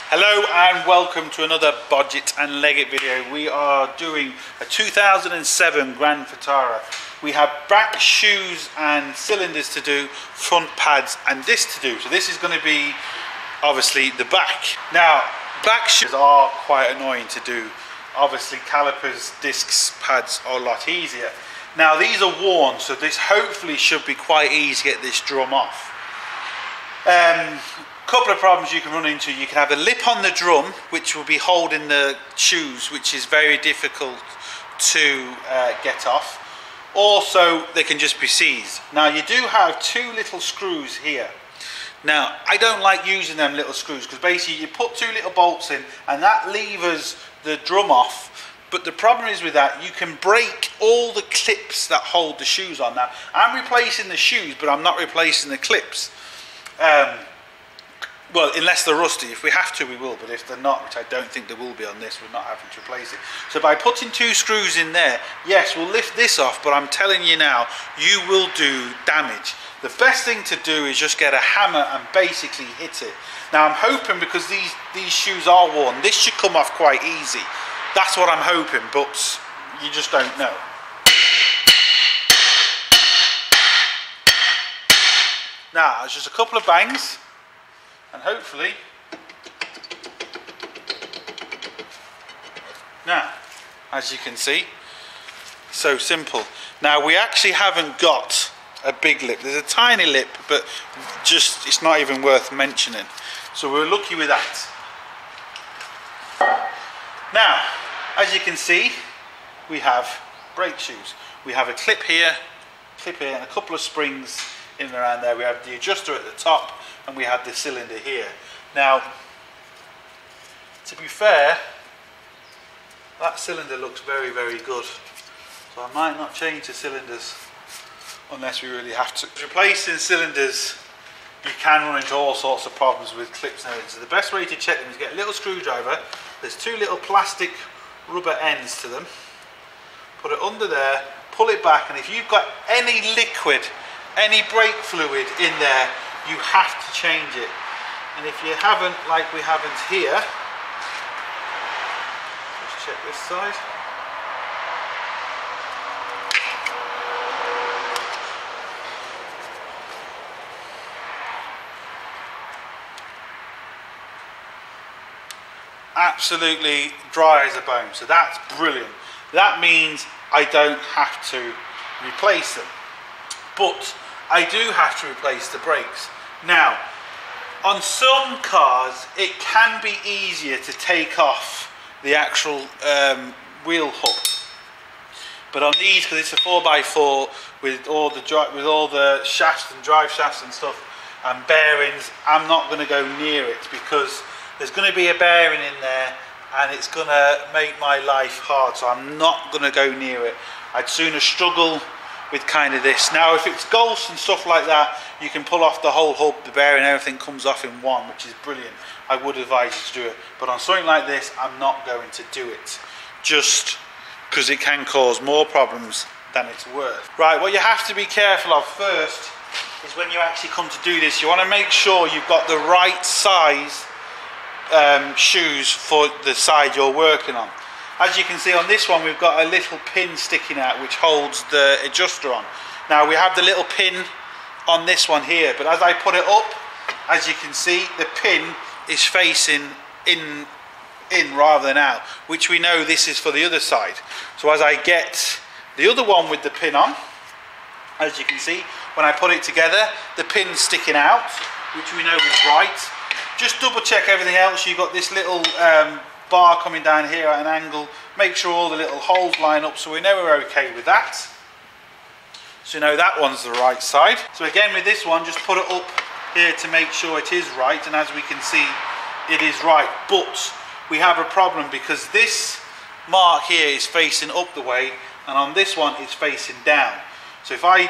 Hello and welcome to another Bodgit and Leggit video. We are doing a 2007 Grand Vitara. We have back shoes and cylinders to do, front pads and this to do. So this is going to be obviously the back. Now back shoes are quite annoying to do. Obviously calipers, discs, pads are a lot easier. Now these are worn, so this hopefully should be quite easy to get this drum off. Couple of problems you can run into. You can have a lip on the drum which will be holding the shoes, which is very difficult to get off. Also they can just be seized. Now you do have two little screws here. Now I don't like using them little screws because basically you put two little bolts in and that levers the drum off. But the problem is with that, you can break all the clips that hold the shoes on. Now I'm replacing the shoes but I'm not replacing the clips. Well, unless they're rusty. If we have to, we will, but if they're not, which I don't think they will be on this, we're not having to replace it. So by putting two screws in there, yes, we'll lift this off, but I'm telling you now, you will do damage. The best thing to do is just get a hammer and basically hit it. Now I'm hoping, because these shoes are worn, this should come off quite easy. That's what I'm hoping, but you just don't know. Now, it's just a couple of bangs. And hopefully, now, as you can see, so simple. Now we actually haven't got a big lip. There's a tiny lip, but just it's not even worth mentioning. So we're lucky with that. Now, as you can see, we have brake shoes. We have a clip here, and a couple of springs in and around there. We have the adjuster at the top and we have the cylinder here. Now to be fair, that cylinder looks very good, so I might not change the cylinders unless we really have to. Replacing cylinders, you can run into all sorts of problems with clips and everything. So the best way to check them is get a little screwdriver. There's two little plastic rubber ends to them. Put it under there, pull it back, and if you've got any liquid, any brake fluid in there, you have to change it. And if you haven't, like we haven't here, let's check this side. Absolutely dry as a bone, so that's brilliant. That means I don't have to replace them, but I do have to replace the brakes. Now, on some cars, it can be easier to take off the actual wheel hub. But on these, because it's a 4x4 with all the shafts and drive shafts and stuff and bearings, I'm not going to go near it because there's going to be a bearing in there and it's going to make my life hard. So I'm not going to go near it. I'd sooner struggle with kind of this. Now if it's Golfs and stuff like that, you can pull off the whole hub, the bearing, everything comes off in one, which is brilliant. I would advise you to do it, but on something like this I'm not going to do it, just because it can cause more problems than it's worth. Right, what you have to be careful of first is when you actually come to do this, you want to make sure you've got the right size shoes for the side you're working on. As you can see on this one, we've got a little pin sticking out which holds the adjuster on. Now we have the little pin on this one here, but as I put it up, as you can see, the pin is facing in rather than out, which we know this is for the other side. So as I get the other one with the pin on, as you can see, when I put it together, the pin's sticking out, which we know is right. Just double check everything else. You've got this little bar coming down here at an angle. Make sure all the little holes line up so we know we're okay with that. So you know that one's the right side. So again with this one, just put it up here to make sure it is right, and as we can see it is right. But we have a problem because this mark here is facing up the way and on this one it's facing down. So if I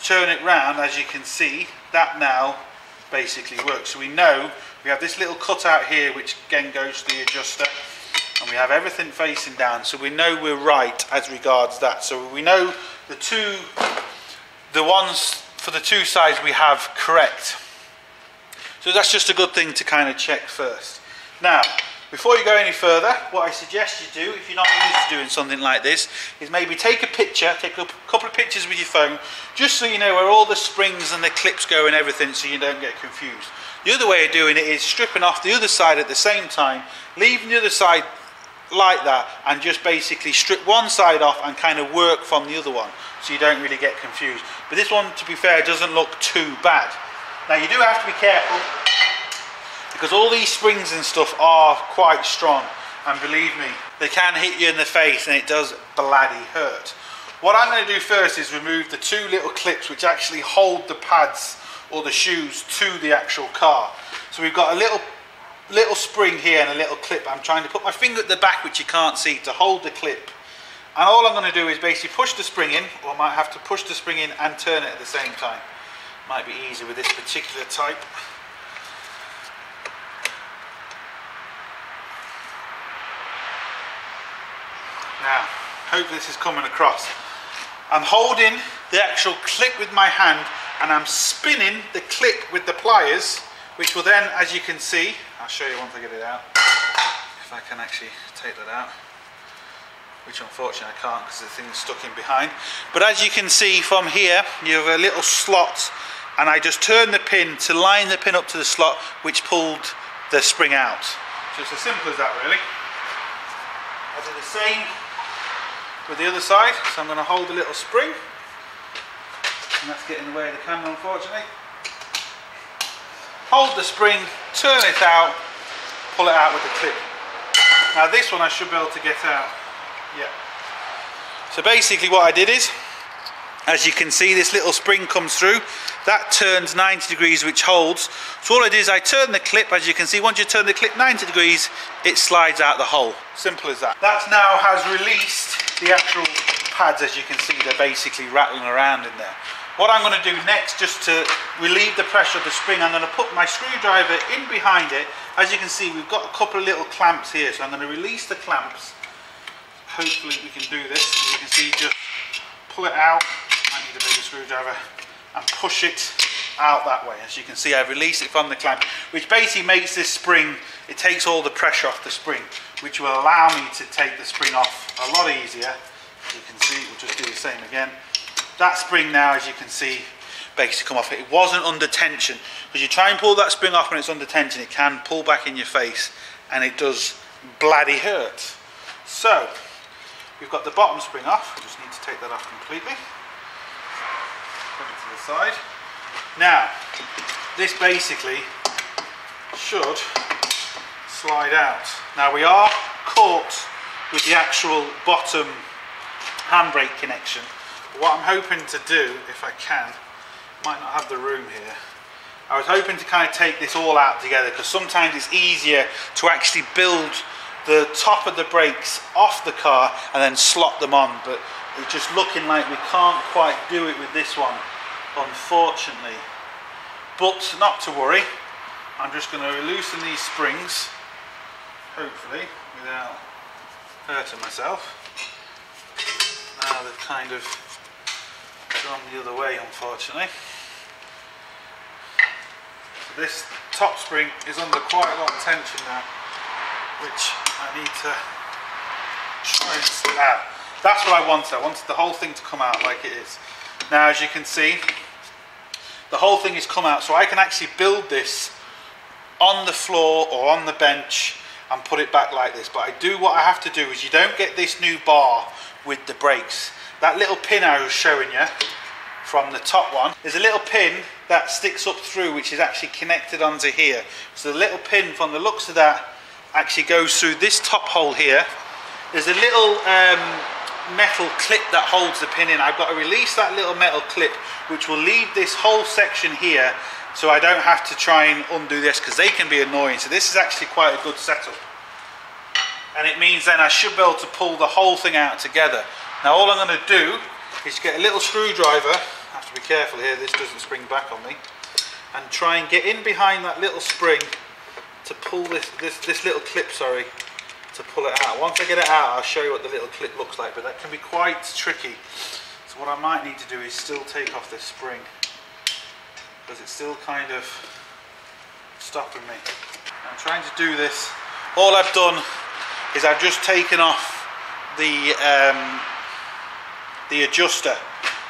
turn it round, as you can see, that now basically works. So we know we have this little cutout here which again goes to the adjuster, and we have everything facing down, so we know we're right as regards that. So we know the ones for the two sides we have correct. So that's just a good thing to kind of check first. Now, before you go any further, what I suggest you do, if you're not used to doing something like this, is maybe take a picture, take a couple of pictures with your phone, just so you know where all the springs and the clips go and everything, so you don't get confused. The other way of doing it is stripping off the other side at the same time, leaving the other side like that, and just basically strip one side off and kind of work from the other one, so you don't really get confused. But this one, to be fair, doesn't look too bad. Now you do have to be careful, because all these springs and stuff are quite strong, and believe me, they can hit you in the face and it does bloody hurt. What I'm going to do first is remove the two little clips which actually hold the pads or the shoes to the actual car. So we've got a little spring here and a little clip. I'm trying to put my finger at the back, which you can't see, to hold the clip. And all I'm going to do is basically push the spring in, or I might have to push the spring in and turn it at the same time. Might be easier with this particular type. Now, hopefully this is coming across. I'm holding the actual clip with my hand and I'm spinning the clip with the pliers, which will then, as you can see, I'll show you once I get it out, if I can actually take that out, which unfortunately I can't because the thing's stuck in behind. But as you can see from here, you have a little slot, and I just turn the pin to line the pin up to the slot, which pulled the spring out. So it's as simple as that, really. I'll do the same with the other side. So I'm going to hold a little spring, and that's getting in the way of the camera, unfortunately. Hold the spring, turn it out, pull it out with the clip. Now this one I should be able to get out. Yeah. So basically what I did is, as you can see, this little spring comes through, that turns 90 degrees, which holds. So all I did is I turn the clip, as you can see, once you turn the clip 90 degrees, it slides out the hole. Simple as that. That now has released the actual pads. As you can see, they're basically rattling around in there. What I'm going to do next, just to relieve the pressure of the spring, I'm going to put my screwdriver in behind it. As you can see, we've got a couple of little clamps here, so I'm going to release the clamps. Hopefully we can do this. As you can see, just pull it out. I need a bigger screwdriver, and push it out that way. As you can see, I've released it from the clamp, which basically makes this spring, it takes all the pressure off the spring, which will allow me to take the spring off a lot easier. As you can see, we'll just do the same again. That spring now, as you can see, basically come off. It wasn't under tension, because you try and pull that spring off when it's under tension, it can pull back in your face, and it does bloody hurt. So we've got the bottom spring off. We just need to take that off completely. Put it to the side. Now, this basically should slide out. Now we are caught with the actual bottom handbrake connection. What I'm hoping to do, if I can, might not have the room here. I was hoping to kind of take this all out together, because sometimes it's easier to actually build the top of the brakes off the car and then slot them on, but it's just looking like we can't quite do it with this one, unfortunately. But not to worry, I'm just going to loosen these springs, hopefully without hurting myself. Now they've kind of gone the other way, unfortunately. So this top spring is under quite a lot of tension now, which I need to try and slip out. That's what I wanted. I wanted the whole thing to come out like it is. Now, as you can see, the whole thing has come out, so I can actually build this on the floor or on the bench and put it back like this. But what I have to do is, you don't get this new bar with the brakes. That little pin I was showing you from the top one, there's a little pin that sticks up through, which is actually connected onto here. So the little pin, from the looks of that, actually goes through this top hole here. There's a little metal clip that holds the pin in. I've got to release that little metal clip, which will leave this whole section here, so I don't have to try and undo this, because they can be annoying. So this is actually quite a good setup, and it means then I should be able to pull the whole thing out together. Now all I'm going to do is get a little screwdriver. I have to be careful here, this doesn't spring back on me, and try and get in behind that little spring to pull this little clip, sorry, to pull it out. Once I get it out, I'll show you what the little clip looks like, but that can be quite tricky. So what I might need to do is still take off this spring, because it's still kind of stopping me. I'm trying to do this all I've done is I've just taken off the adjuster,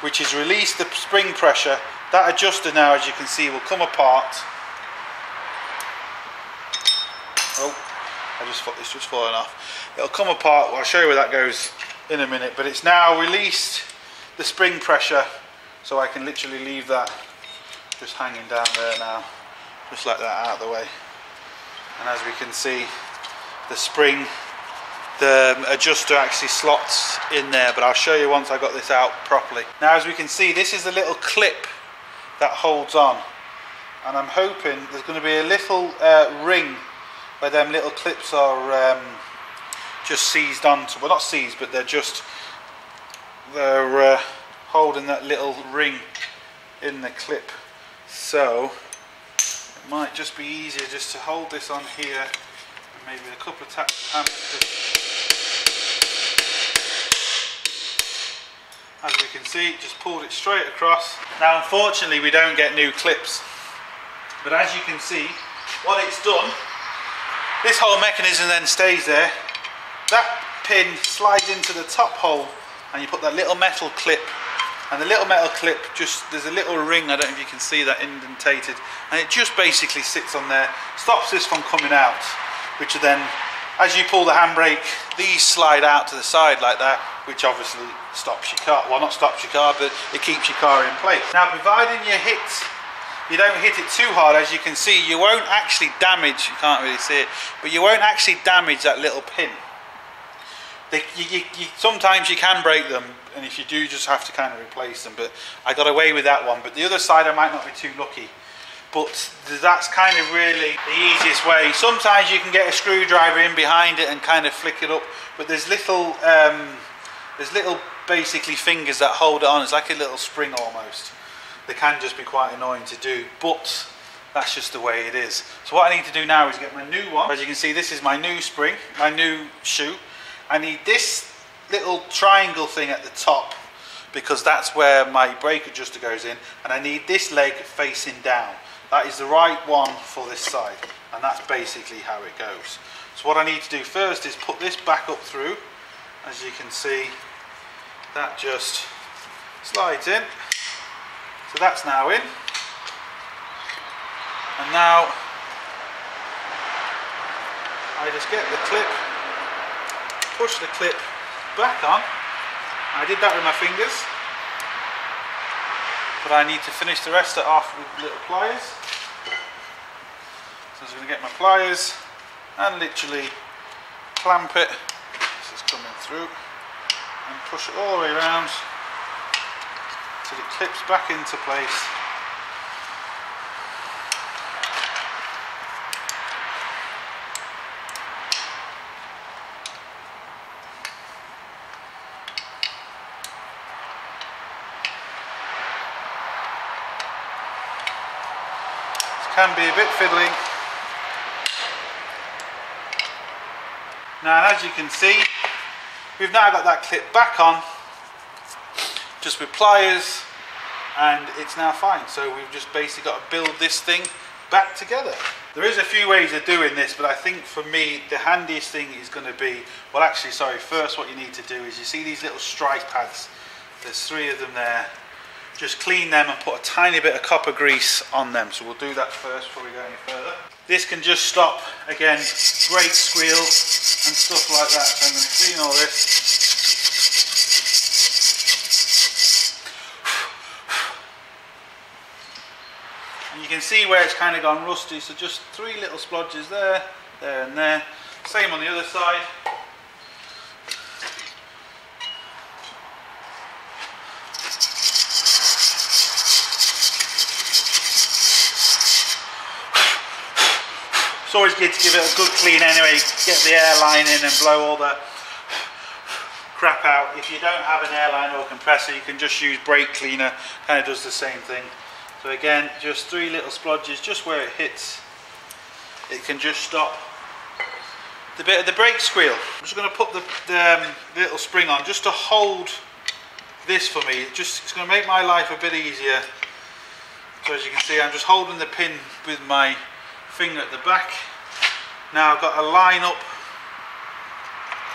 which has released the spring pressure. That adjuster now, as you can see, will come apart. Oh, it's just fallen off. It'll come apart. Well, I'll show you where that goes in a minute, but it's now released the spring pressure, so I can literally leave that just hanging down there now, just like that, out of the way. And as we can see, the spring, the adjuster actually slots in there, but I'll show you once I got this out properly. Now, as we can see, this is the little clip that holds on, and I'm hoping there's going to be a little ring where them little clips are just seized onto, well, not seized, but they're holding that little ring in the clip. So it might just be easier just to hold this on here, and maybe a couple of taps of hammers. As we can see, just pulled it straight across. Now, unfortunately, we don't get new clips, but as you can see, what it's done, this whole mechanism then stays there. That pin slides into the top hole, and you put that little metal clip, and the little metal clip, there's a little ring, I don't know if you can see that indentated, and it just basically sits on there, stops this from coming out, which then, as you pull the handbrake, these slide out to the side like that, which obviously stops your car. Well, not stops your car, but it keeps your car in place. Now, providing you don't hit it too hard, as you can see, you won't actually damage, you can't really see it, but you won't actually damage that little pin. Sometimes you can break them, and if you do, you just have to kind of replace them, but I got away with that one. But the other side I might not be too lucky, but that's kind of really the easiest way. Sometimes you can get a screwdriver in behind it and kind of flick it up, but there's little basically fingers that hold it on. It's like a little spring almost. They can just be quite annoying to do, but that's just the way it is. So what I need to do now is get my new one. As you can see, this is my new spring, my new shoe. I need this little triangle thing at the top, because that's where my brake adjuster goes in, and I need this leg facing down. That is the right one for this side, and that's basically how it goes. So what I need to do first is put this back up through. As you can see, that just slides in. So that's now in. And now I just get the clip, push the clip back on. I did that with my fingers, but I need to finish the rest of it off with little pliers. So I'm just going to get my pliers and literally clamp it. This is coming through, and push it all the way around till it clips back into place. Can be a bit fiddly. Now, as you can see, we've now got that clip back on, just with pliers, and it's now fine. So we've just basically got to build this thing back together. There is a few ways of doing this, but I think for me the handiest thing is going to be, well actually sorry, first what you need to do is, you see these little strike pads, there's 3 of them there. Just clean them and put a tiny bit of copper grease on them. So we'll do that first before we go any further. This can just stop, again, brake squeal and stuff like that. So I'm going to clean all this. And you can see where it's kind of gone rusty. So just 3 little splodges there, there and there. Same on the other side. It's always good to give it a good clean anyway, get the airline in and blow all the crap out. If you don't have an airline or compressor, you can just use brake cleaner, kind of does the same thing. So again, just 3 little splodges, just where it hits. It can just stop the bit of the brake squeal. I'm just going to put the little spring on just to hold this for me. It's going to make my life a bit easier. So as you can see, I'm just holding the pin with my finger at the back, Now I've got to line up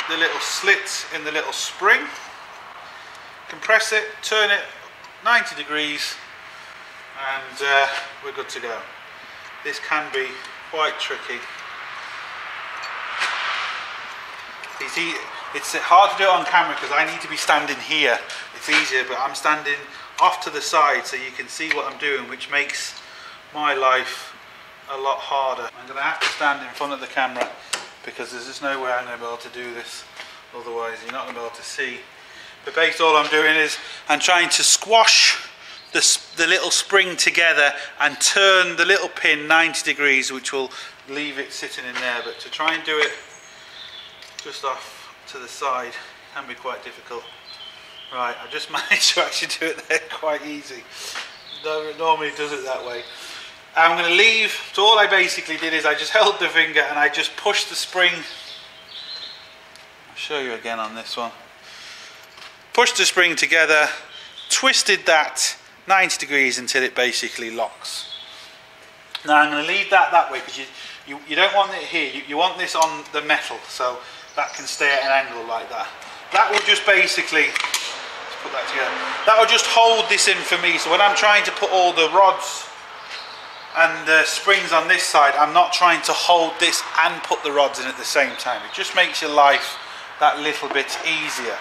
the little slits in the little spring, compress it, turn it 90 degrees, and we're good to go. This can be quite tricky. It's hard to do it on camera because I need to be standing here. It's easier, but I'm standing off to the side so you can see what I'm doing, which makes my life a lot harder. I'm going to have to stand in front of the camera because there's just no way I'm going to be able to do this, otherwise you're not going to be able to see. But basically all I'm doing is I'm trying to squash the little spring together and turn the little pin 90 degrees, which will leave it sitting in there. But to try and do it just off to the side can be quite difficult. Right, I just managed to actually do it there quite easy. It normally does it that way. I'm going to leave, so all I basically did is I just held the finger and I just pushed the spring. I'll show you again on this one. Pushed the spring together, twisted that 90 degrees until it basically locks. Now I'm going to leave that way because you don't want it here, you want this on the metal so that can stay at an angle like that. That will just basically, let's put that together, that will just hold this in for me, so when I'm trying to put all the rods and the springs on this side, I'm not trying to hold this and put the rods in at the same time. It just makes your life that little bit easier.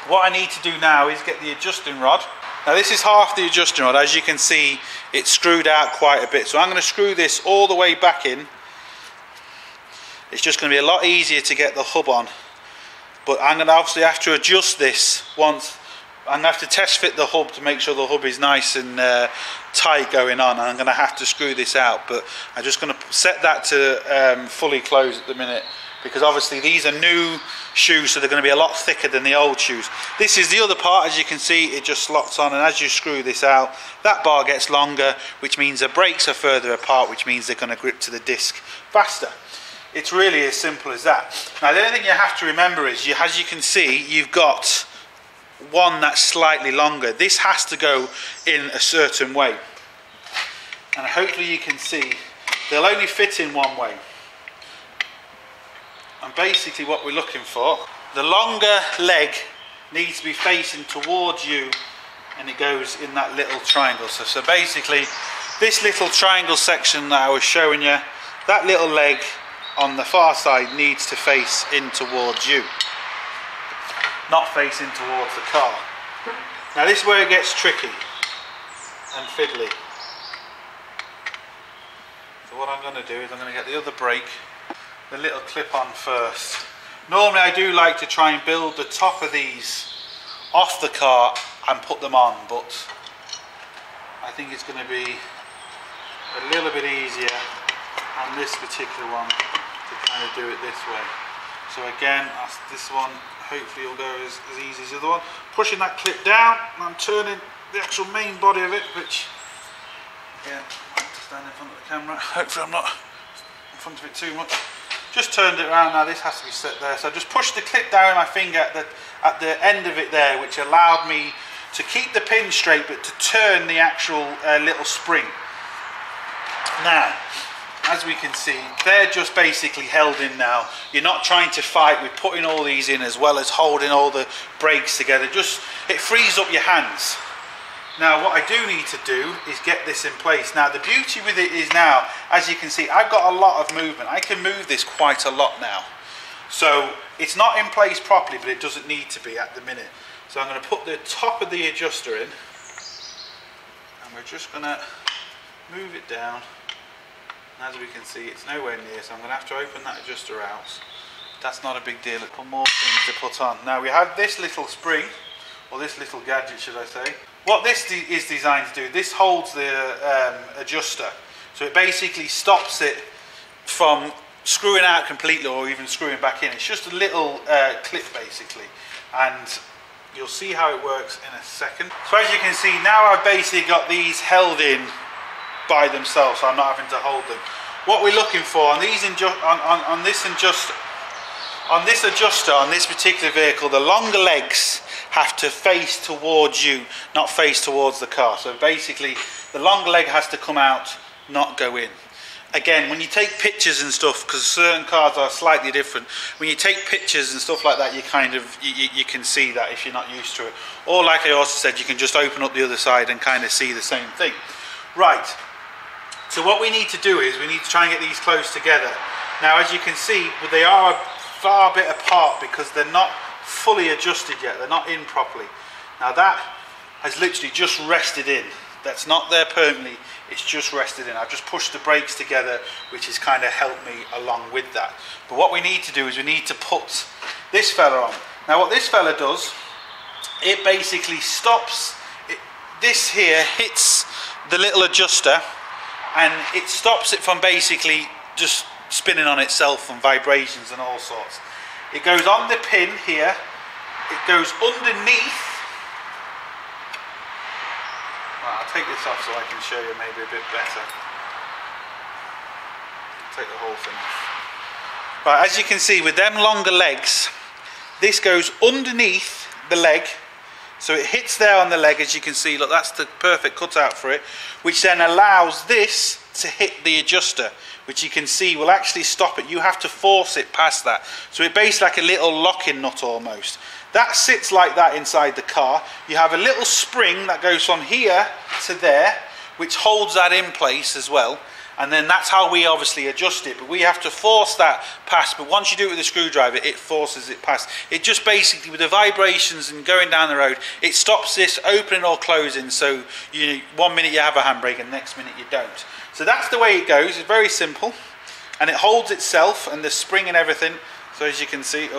What I need to do now is get the adjusting rod. Now this is half the adjusting rod. As you can see, it's screwed out quite a bit. So I'm going to screw this all the way back in. It's just going to be a lot easier to get the hub on. But I'm going to obviously have to adjust this once. I'm going to have to test fit the hub to make sure the hub is nice and tight going on. And I'm going to have to screw this out. But I'm just going to set that to fully close at the minute, because obviously these are new shoes, so they're going to be a lot thicker than the old shoes. This is the other part. As you can see, it just slots on, and as you screw this out, that bar gets longer, which means the brakes are further apart, which means they're going to grip to the disc faster. It's really as simple as that. Now the only thing you have to remember is, as you can see, you've got one that's slightly longer. This has to go in a certain way, and hopefully you can see they'll only fit in one way. And basically what we're looking for, the longer leg needs to be facing towards you, and it goes in that little triangle. So basically this little triangle section that I was showing you, that little leg on the far side needs to face in towards you, not facing towards the car. Now this is where it gets tricky and fiddly. So what I'm going to do is I'm going to get the other brake, the little clip on first. Normally I do like to try and build the top of these off the car and put them on, but I think it's going to be a little bit easier on this particular one to kind of do it this way. So again, this one hopefully will go as easy as the other one. Pushing that clip down, and I'm turning the actual main body of it, which again, I have to stand in front of the camera. Hopefully I'm not in front of it too much. Just turned it around. Now this has to be set there, so I just pushed the clip down with my finger at the end of it there, which allowed me to keep the pin straight but to turn the actual little spring. Now as we can see, they're just basically held in now. You're not trying to fight with putting all these in as well as holding all the brakes together. Just, it frees up your hands. Now what I do need to do is get this in place. Now the beauty with it is now, as you can see, I've got a lot of movement. I can move this quite a lot now. So it's not in place properly, but it doesn't need to be at the minute. So I'm going to put the top of the adjuster in, and we're just going to move it down. As we can see, it's nowhere near, so I'm going to have to open that adjuster out. That's not a big deal. One more thing to put on. Now we have this little spring, or this little gadget should I say. What this is designed to do, this holds the adjuster. So it basically stops it from screwing out completely or even screwing back in. It's just a little clip basically. And you'll see how it works in a second. So as you can see, now I've basically got these held in by themselves, so I'm not having to hold them. What we're looking for on these on this adjuster on this particular vehicle, the longer legs have to face towards you, not face towards the car. So basically the longer leg has to come out, not go in. again, when you take pictures and stuff, because certain cars are slightly different, when you take pictures and stuff like that, you kind of, you can see that if you're not used to it. Or like I also said, you can just open up the other side and kind of see the same thing. Right, so what we need to do is we need to try and get these close together. Now, as you can see, they are a far bit apart because they're not fully adjusted yet, they're not in properly. Now that has literally just rested in. That's not there permanently, it's just rested in. I've just pushed the brakes together, which has kind of helped me along with that. But what we need to do is we need to put this fella on. Now what this fella does, it basically stops, this here hits the little adjuster and it stops it from basically just spinning on itself and vibrations and all sorts. It goes on the pin here, it goes underneath. Right, I'll take this off so I can show you maybe a bit better. Take the whole thing off. Right, as you can see with them longer legs, this goes underneath the leg, so it hits there on the leg, as you can see. Look, that's the perfect cutout for it, which then allows this to hit the adjuster, which you can see will actually stop it. You have to force it past that, so it basically like a little locking nut almost. That sits like that inside the car. You have a little spring that goes from here to there, which holds that in place as well. And then that's how we obviously adjust it. But we have to force that past. But once you do it with a screwdriver, it forces it past. It just basically, with the vibrations and going down the road, it stops this opening or closing. So one minute you have a handbrake and the next minute you don't. So that's the way it goes. It's very simple. And it holds itself and the spring and everything. So as you can see,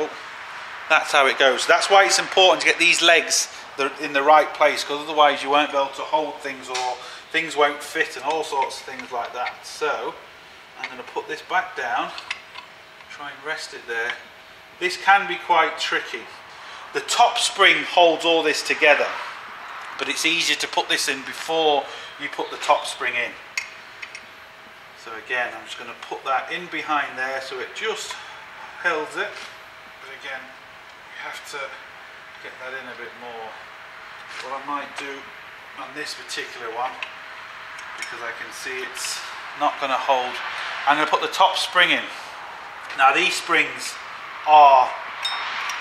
that's how it goes. That's why it's important to get these legs in the right place, because otherwise you won't be able to hold things, or things won't fit and all sorts of things like that. So I'm going to put this back down, try and rest it there. This can be quite tricky. The top spring holds all this together, but it's easier to put this in before you put the top spring in. So again, I'm just going to put that in behind there so it just holds it. But again, have to get that in a bit more. What I might do on this particular one, because I can see it's not going to hold, I'm going to put the top spring in. Now these springs are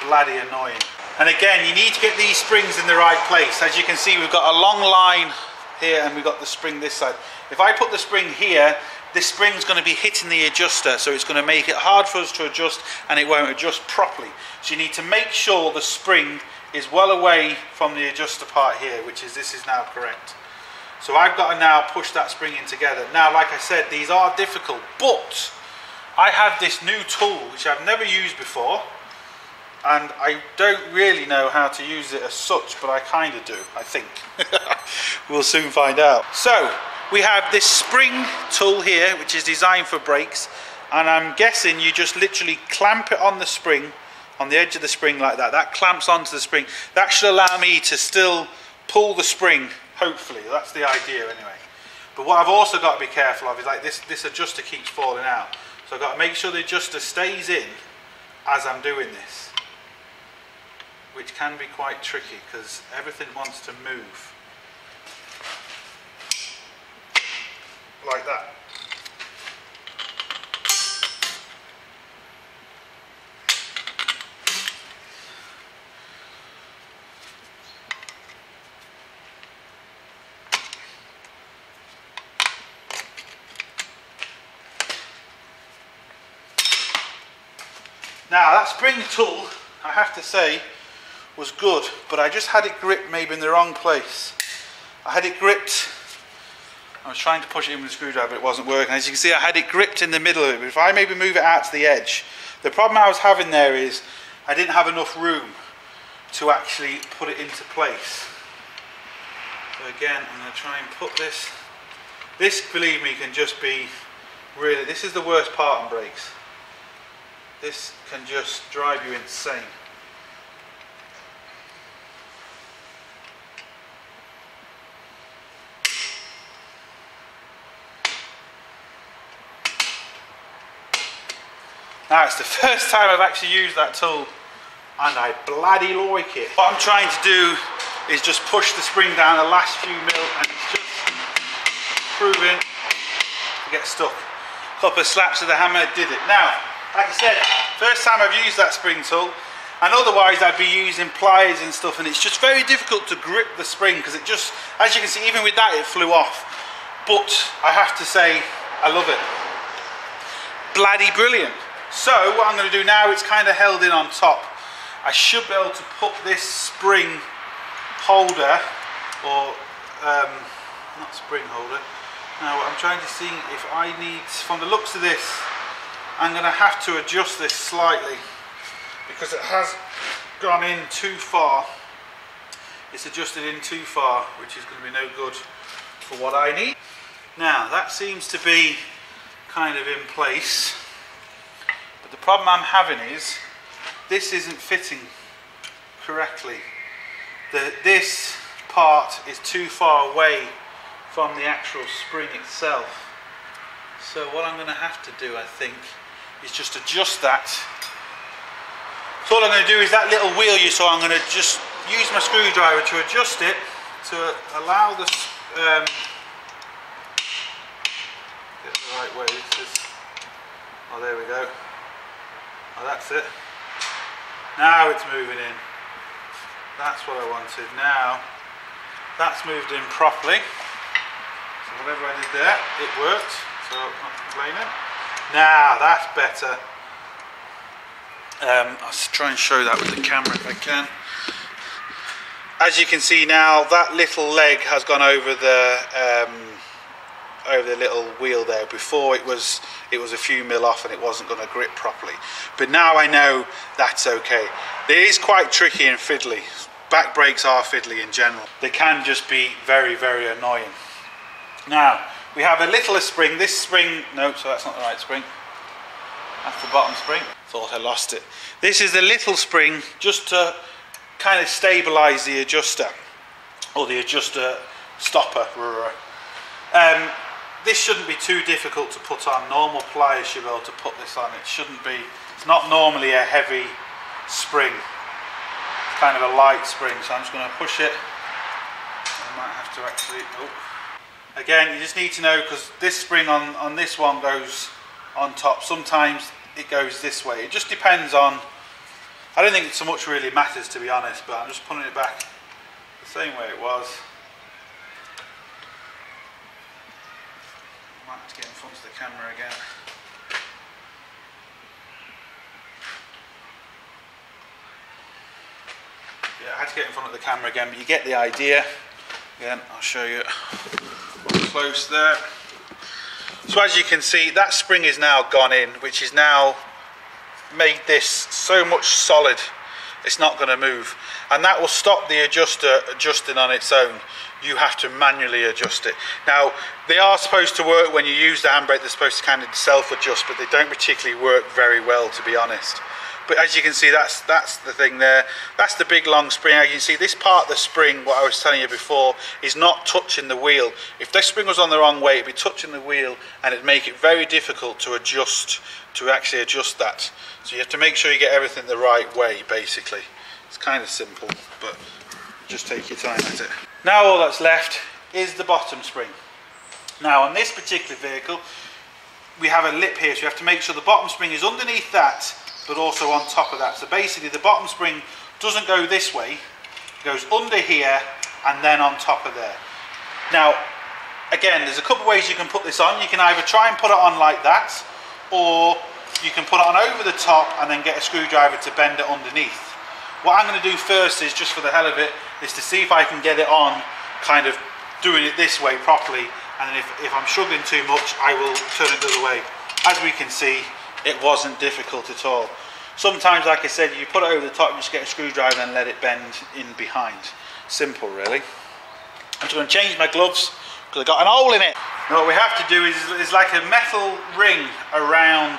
bloody annoying, and again you need to get these springs in the right place. As you can see, we've got a long line here and we've got the spring this side. If I put the spring here, this spring's going to be hitting the adjuster, so it's going to make it hard for us to adjust and it won't adjust properly. So you need to make sure the spring is well away from the adjuster part here, which is, this is now correct. So I've got to now push that spring in together. Now, like I said, these are difficult, but I have this new tool which I've never used before, and I don't really know how to use it as such, but I kind of do, I think. We'll soon find out. So we have this spring tool here, which is designed for brakes, and I'm guessing you just literally clamp it on the spring, on the edge of the spring like that. That clamps onto the spring. That should allow me to still pull the spring, hopefully. That's the idea anyway. But what I've also got to be careful of is, like, this adjuster keeps falling out. So I've got to make sure the adjuster stays in as I'm doing this, which can be quite tricky because everything wants to move. Like that. Now that spring tool, I have to say, was good, but I just had it gripped maybe in the wrong place. I had it gripped, I was trying to push it in with a screwdriver, but it wasn't working. As you can see, I had it gripped in the middle of it, but if I maybe move it out to the edge, the problem I was having there is I didn't have enough room to actually put it into place. So again, I'm going to try and put this. This, believe me, can just be really, this is the worst part on brakes. This can just drive you insane. Now, it's the first time I've actually used that tool, and I bloody like it. What I'm trying to do is just push the spring down the last few mil, and it's just proving to get stuck. couple of slaps of the hammer did it. Now, like I said, first time I've used that spring tool, and otherwise I'd be using pliers and stuff, and it's just very difficult to grip the spring because it just, as you can see, even with that it flew off. But I have to say, I love it. Bloody brilliant. So what I'm going to do now, it's kind of held in on top. I should be able to put this spring holder, or not spring holder. Now what I'm trying to see if I need, from the looks of this, I'm going to have to adjust this slightly because it has gone in too far. It's adjusted in too far, which is going to be no good for what I need. Now that seems to be kind of in place, but the problem I'm having is this isn't fitting correctly. This part is too far away from the actual spring itself. So what I'm going to have to do, I think, is just adjust that. So all I'm going to do is that little wheel you saw, I'm going to just use my screwdriver to adjust it to allow the get the right way. This is, oh, there we go. Oh, that's it. Now it's moving in. That's what I wanted. Now that's moved in properly. So whatever I did there, it worked. So I'm not complaining. Now that's better. I'll try and show that with the camera if I can. As you can see now, that little leg has gone over the little wheel there. Before it was a few mil off and it wasn't going to grip properly. But now I know that's okay. It is quite tricky and fiddly. Back brakes are fiddly in general. They can just be very, very annoying. Now we have a little spring. This spring, no, so that's not the right spring. That's the bottom spring. Thought I lost it. This is the little spring just to kind of stabilize the adjuster, or the adjuster stopper. This shouldn't be too difficult to put on. Normal pliers should be able to put this on. It shouldn't be, it's not normally a heavy spring. It's kind of a light spring, so I'm just going to push it. I might have to actually, oh. Again, you just need to know, because this spring on this one goes on top. Sometimes it goes this way. It just depends on, I don't think it so much really matters, to be honest, but I'm just putting it back the same way it was. I might have to get in front of the camera again. Yeah, I had to get in front of the camera again, but you get the idea. Again, I'll show you up close there. So as you can see, that spring is now gone in, which is now made this so much solid it's not going to move, and that will stop the adjuster adjusting on its own. You have to manually adjust it. Now they are supposed to work when you use the handbrake. They're supposed to kind of self-adjust, but they don't particularly work very well, to be honest. But as you can see, that's the thing there. That's the big long spring. As you can see, this part of the spring, what I was telling you before, is not touching the wheel. If this spring was on the wrong way, it'd be touching the wheel, and it'd make it very difficult to adjust, to actually adjust that. So you have to make sure you get everything the right way, basically. It's kind of simple, but just take your time at it. Now all that's left is the bottom spring. Now on this particular vehicle, we have a lip here, so you have to make sure the bottom spring is underneath that, but also on top of that. So basically the bottom spring doesn't go this way, it goes under here and then on top of there. Now again, there's a couple of ways you can put this on. You can either try and put it on like that, or you can put it on over the top and then get a screwdriver to bend it underneath. What I'm going to do first is, just for the hell of it, is to see if I can get it on kind of doing it this way properly, and then if I'm struggling too much, I will turn it the other way. As we can see, it wasn't difficult at all. Sometimes, like I said, you put it over the top, you just get a screwdriver and let it bend in behind. Simple, really. I'm just going to change my gloves because I've got an hole in it. Now what we have to do is like a metal ring around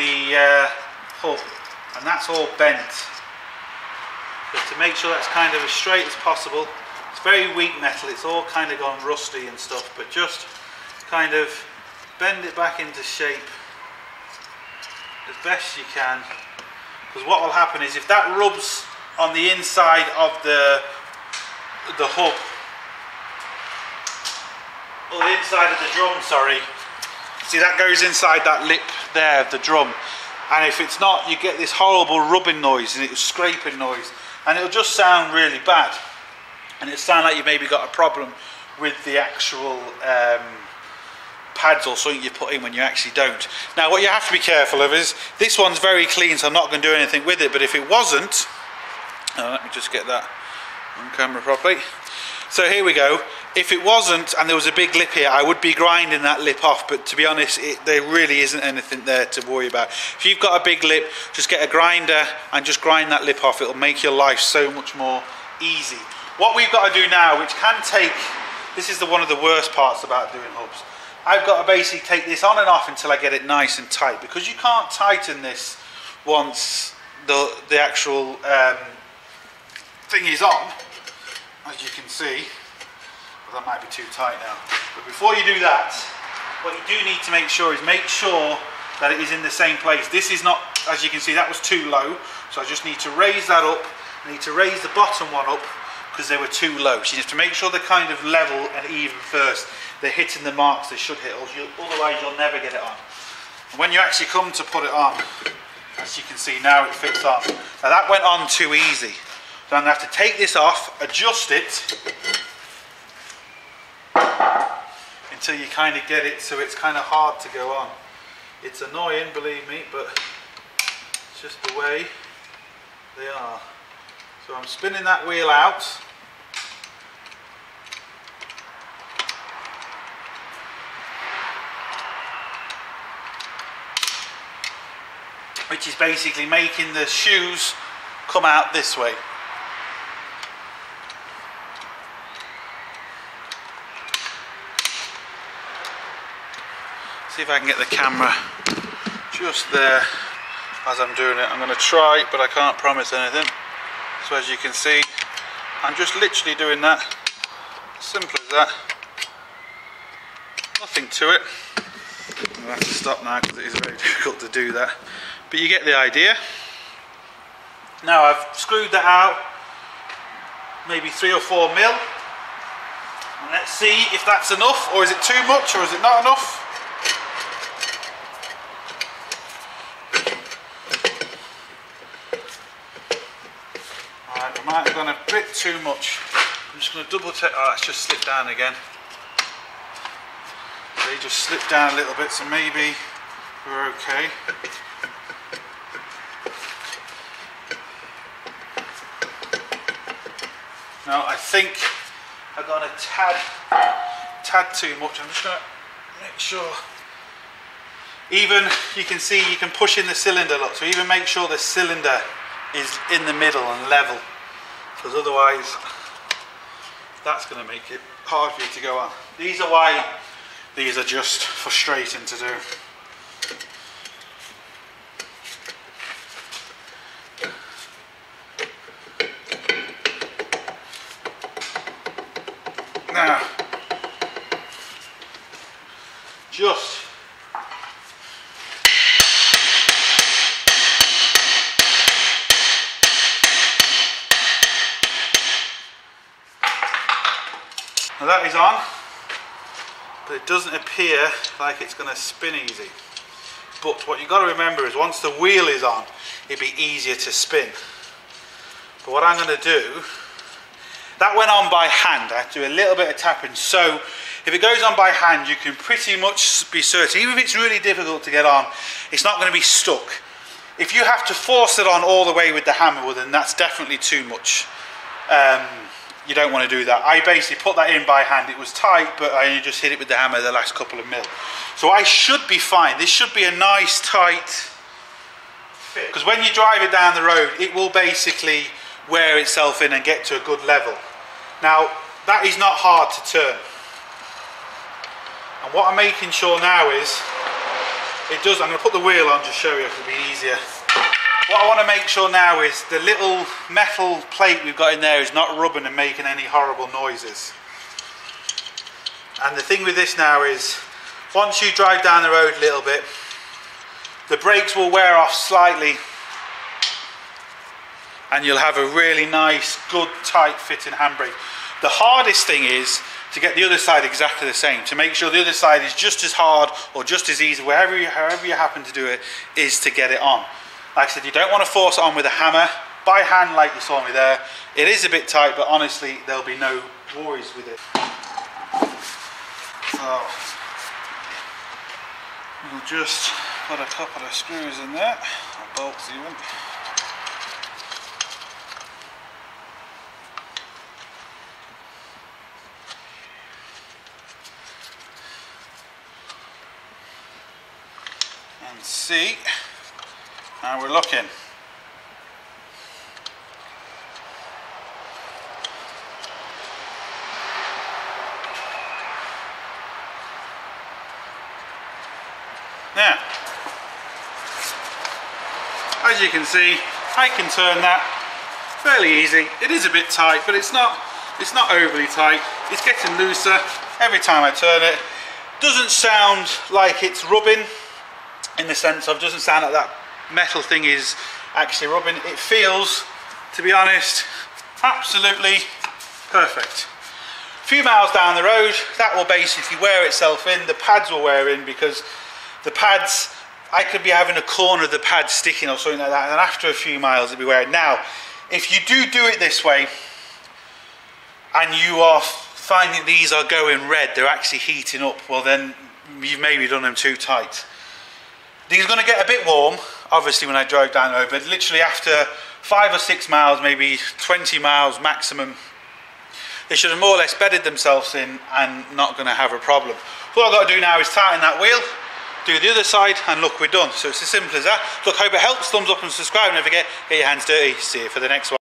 the hub, and that's all bent. But to make sure that's kind of as straight as possible, it's very weak metal, it's all kind of gone rusty and stuff, but just kind of bend it back into shape as best you can, because what will happen is if that rubs on the inside of the hub, or the inside of the drum, sorry, See, that goes inside that lip there of the drum, and if it's not, you get this horrible rubbing noise and it's scraping noise, and it'll just sound really bad, and it'll sound like you've maybe got a problem with the actual pads or something you put in when you actually don't. Now what you have to be careful of is, this one's very clean, so I'm not going to do anything with it, but if it wasn't, let me just get that on camera properly. So here we go. If it wasn't and there was a big lip here, I would be grinding that lip off, but to be honest, there really isn't anything there to worry about. If you've got a big lip, just get a grinder and just grind that lip off. It'll make your life so much more easy. What we've got to do now, which can take, this is one of the worst parts about doing hubs, I've got to basically take this on and off until I get it nice and tight, because you can't tighten this once the actual thing is on, as you can see. Well, that might be too tight now. But before you do that, what you do need to make sure is make sure that it is in the same place. This is not, as you can see, that was too low, so I just need to raise that up. I need to raise the bottom one up because they were too low. So you have to make sure they're kind of level and even first. They're hitting the marks they should hit, otherwise you'll never get it on. And when you actually come to put it on, as you can see now, it fits on. Now that went on too easy. So I'm going to have to take this off, adjust it, until you kind of get it so it's kind of hard to go on. It's annoying, believe me, but it's just the way they are. So I'm spinning that wheel out. Which is basically making the shoes come out this way. See if I can get the camera just there as I'm doing it. I'm going to try, but I can't promise anything. So as you can see, I'm just literally doing that. Simple as that. Nothing to it. I'll have to stop now because it is very difficult to do that. But you get the idea. Now I've screwed that out, maybe 3 or 4 mil. And let's see if that's enough, or is it too much, or is it not enough? Alright, we might have gone a bit too much. I'm just going to double check. Oh, that's just slipped down again. They just slipped down a little bit, so maybe we're okay. Now I think I've gone a tad too much. I'm just going to make sure. Even you can see you can push in the cylinder, look. So even make sure the cylinder is in the middle and level, because otherwise that's going to make it hard for you to go on. These are why these are just frustrating to do. Now, just now that is on, but it doesn't appear like it's going to spin easy. But what you've got to remember is once the wheel is on, it'll be easier to spin. But what I'm going to do, that went on by hand. I have to do a little bit of tapping. So if it goes on by hand, you can pretty much be certain, even if it's really difficult to get on, it's not going to be stuck. If you have to force it on all the way with the hammer, well, then that's definitely too much. You don't want to do that. I basically put that in by hand. It was tight, but I only just hit it with the hammer the last couple of mil. So I should be fine. This should be a nice tight fit. Because when you drive it down the road, it will basically wear itself in and get to a good level. Now, that is not hard to turn. And what I'm making sure now is, it does, I'm going to put the wheel on to show you, it'll be easier. What I want to make sure now is the little metal plate we've got in there is not rubbing and making any horrible noises. And the thing with this now is, once you drive down the road a little bit, the brakes will wear off slightly and you'll have a really nice, good, tight fitting handbrake. The hardest thing is to get the other side exactly the same, to make sure the other side is just as hard or just as easy, however you happen to do it, is to get it on. Like I said, you don't want to force it on with a hammer. By hand, like you saw me there, it is a bit tight, but honestly, there'll be no worries with it. So, we'll just put a couple of screws in there, or bolts even. And see how we're looking. Now, as you can see, I can turn that fairly easy. It is a bit tight, but it's not overly tight. It's getting looser every time I turn it. Doesn't sound like it's rubbing, in the sense of, doesn't sound like that metal thing is actually rubbing. It feels, to be honest, absolutely perfect. A few miles down the road, that will basically wear itself in. The pads will wear in, because the pads, I could be having a corner of the pad sticking or something like that, and after a few miles it'll be wearing. Now, if you do it this way, and you are finding these are going red, they're actually heating up, well then you've maybe done them too tight. These are going to get a bit warm, obviously, when I drive down the road, but literally after 5 or 6 miles, maybe 20 miles maximum, they should have more or less bedded themselves in and not going to have a problem. All I've got to do now is tighten that wheel, do the other side, and look, we're done. So it's as simple as that. Look, hope it helps. Thumbs up and subscribe. Don't forget, get your hands dirty. See you for the next one.